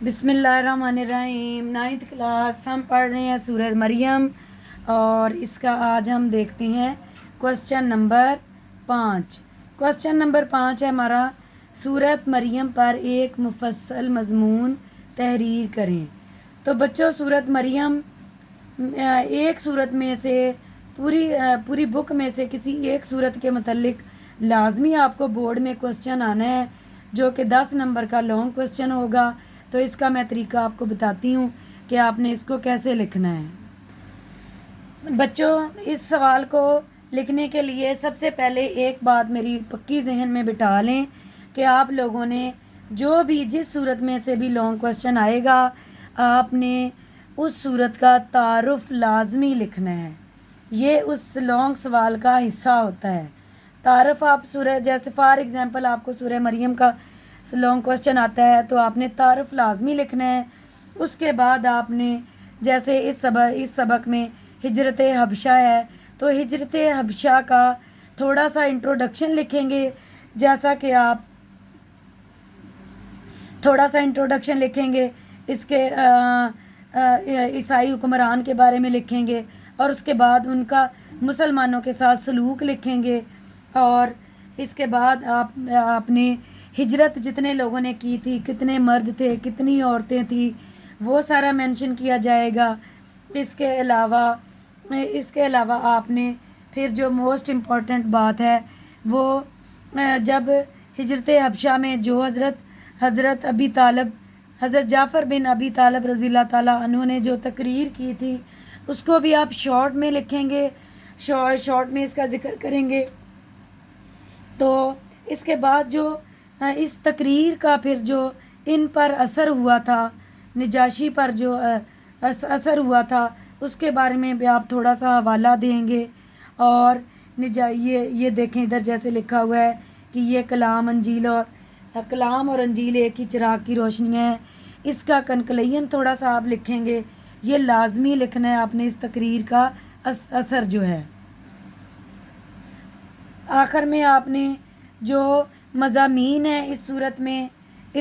بسم اللہ الرحمن الرحیم۔ 9th کلاس ہم پڑھ رہے ہیں سورہ مریم، اور اس کا آج ہم دیکھتے ہیں کوسچن نمبر 5۔ کوسچن نمبر 5 ہے ہمارا، سورۃ مریم پر ایک مفصل مضمون تحریر کریں۔ تو بچوں، سورۃ مریم ایک سورت میں سے پوری بک میں سے کسی ایک سورت کے متعلق لازمی آپ کو بورڈ میں کوسچن آنا ہے، جو کہ 10 نمبر کا لانگ کوسچن ہوگا۔ تو اس کا میں طریقہ آپ کو بتاتی ہوں کہ آپ نے اس کو کیسے لکھنا ہے۔ بچوں، اس سوال کو لکھنے کے لیے سب سے پہلے ایک بات میری پکی ذہن میں بٹھا لیں کہ آپ لوگوں نے جو بھی جس صورت میں سے بھی لانگ کوسچن آئے گا، آپ نے اس صورت کا تعارف لازمی لکھنا ہے۔ یہ اس لانگ سوال کا حصہ ہوتا ہے۔ تعارف آپ جیسے فار ایگزامپل آپ کو سورہ مریم کا لانگ کوسچن آتا ہے تو آپ نے تعارف لازمی لکھنا ہے۔ اس کے بعد آپ نے جیسے اس سبق میں ہجرت حبشہ ہے تو ہجرت حبشہ کا تھوڑا سا انٹروڈکشن لکھیں گے، جیسا کہ آپ تھوڑا سا انٹروڈکشن لکھیں گے، اس کے عیسائی حکمران کے بارے میں لکھیں گے، اور اس کے بعد ان کا مسلمانوں کے ساتھ سلوک لکھیں گے، اور اس کے بعد آپ نے ہجرت جتنے لوگوں نے کی تھی، کتنے مرد تھے، کتنی عورتیں تھیں، وہ سارا مینشن کیا جائے گا۔ اس کے علاوہ آپ نے پھر جو موسٹ امپورٹنٹ بات ہے وہ جب ہجرت حبشہ میں جو حضرت جعفر بن ابی طالب رضی اللہ تعالیٰ عنہ نے جو تقریر کی تھی، اس کو بھی آپ شارٹ میں لکھیں گے، شارٹ میں اس کا ذکر کریں گے۔ تو اس کے بعد جو اس تقریر کا پھر جو ان پر اثر ہوا تھا، نجاشی پر جو اثر ہوا تھا، اس کے بارے میں بھی آپ تھوڑا سا حوالہ دیں گے۔ اور یہ دیکھیں ادھر جیسے لکھا ہوا ہے کہ یہ کلام اور انجیل ایک ہی چراغ کی روشنیاں ہیں، اس کا کنکلین تھوڑا سا آپ لکھیں گے۔ یہ لازمی لکھنا ہے آپ نے اس تقریر کا اثر جو ہے۔ آخر میں آپ نے جو مضامین ہیں اس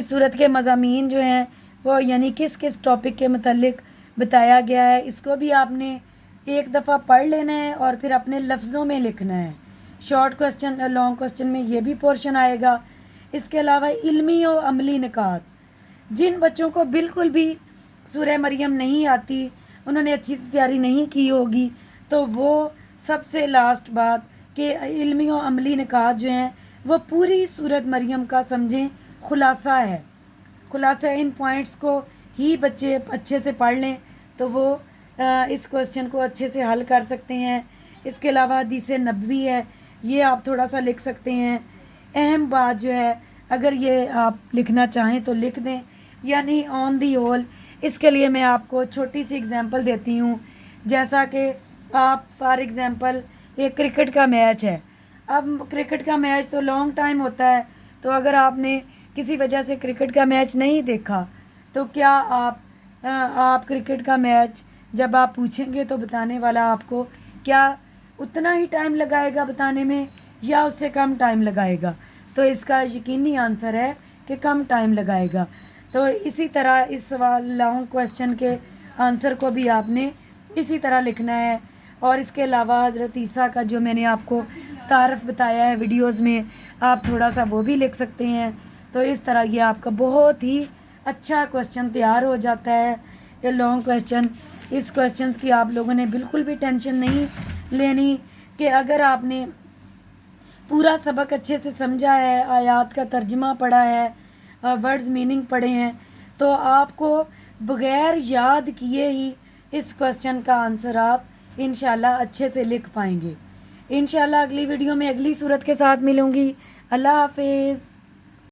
صورت کے مضامین جو ہیں وہ یعنی کس ٹاپک کے متعلق بتایا گیا ہے، اس کو بھی آپ نے ایک دفعہ پڑھ لینا ہے اور پھر اپنے لفظوں میں لکھنا ہے۔ شارٹ کوسچن لانگ کوسچن میں یہ بھی پورشن آئے گا۔ اس کے علاوہ علمی و عملی نکات، جن بچوں کو بالکل بھی سورہ مریم نہیں آتی، انہوں نے اچھی تیاری نہیں کی ہوگی، تو وہ سب سے لاسٹ بات کہ علمی و عملی نکات جو ہیں وہ پوری سورۃ مریم کا سمجھیں خلاصہ ہے۔ خلاصہ ان پوائنٹس کو ہی بچے اچھے سے پڑھ لیں تو وہ اس کوسچن کو اچھے سے حل کر سکتے ہیں۔ اس کے علاوہ حدیث نبوی ہے، یہ آپ تھوڑا سا لکھ سکتے ہیں۔ اہم بات جو ہے اگر یہ آپ لکھنا چاہیں تو لکھ دیں، یعنی آن دی ہول۔ اس کے لیے میں آپ کو چھوٹی سی اگزامپل دیتی ہوں، جیسا کہ آپ فار ایگزامپل ایک کرکٹ کا میچ ہے۔ اب کرکٹ کا میچ تو لانگ ٹائم ہوتا ہے، تو اگر آپ نے کسی وجہ سے کرکٹ کا میچ نہیں دیکھا تو کیا آپ کرکٹ کا میچ جب آپ پوچھیں گے تو بتانے والا آپ کو کیا اتنا ہی ٹائم لگائے گا بتانے میں یا اس سے کم ٹائم لگائے گا؟ تو اس کا یقینی آنسر ہے کہ کم ٹائم لگائے گا۔ تو اسی طرح اس سوال لانگ کوسچن کے آنسر کو بھی آپ نے اسی طرح لکھنا ہے۔ اور اس کے علاوہ حضرت عیسیٰ کا جو میں نے آپ کو تعارف بتایا ہے ویڈیوز میں، آپ تھوڑا سا وہ بھی لکھ سکتے ہیں۔ تو اس طرح یہ آپ کا بہت ہی اچھا کوسچن تیار ہو جاتا ہے، یہ لانگ کوسچن۔ اس کوسچنز کی آپ لوگوں نے بالکل بھی ٹینشن نہیں لینی کہ اگر آپ نے پورا سبق اچھے سے سمجھا ہے، آیات کا ترجمہ پڑھا ہے، ورڈز میننگ پڑھے ہیں، تو آپ کو بغیر یاد کیے ہی اس کوسچن کا آنسر آپ انشاءاللہ اچھے سے لکھ پائیں گے۔ انشاءاللہ اگلی ویڈیو میں اگلی صورت کے ساتھ ملوں گی۔ اللہ حافظ۔